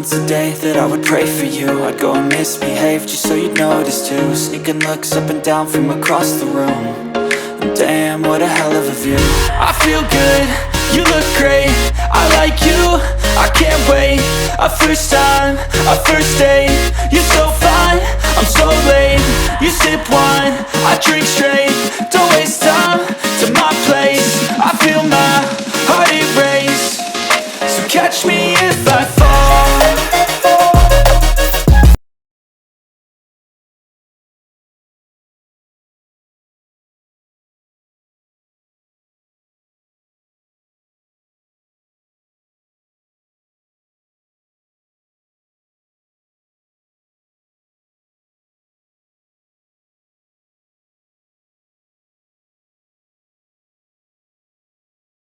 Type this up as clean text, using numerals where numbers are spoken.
once a day that I would pray for you. I'd go and misbehave just so you'd notice too. Sneaking looks up and down from across the room. And damn, what a hell of a view. I feel good, you look great, I like you, I can't wait. A first time, a first date. You're so fine, I'm so late. You sip wine, I drink straight. Don't waste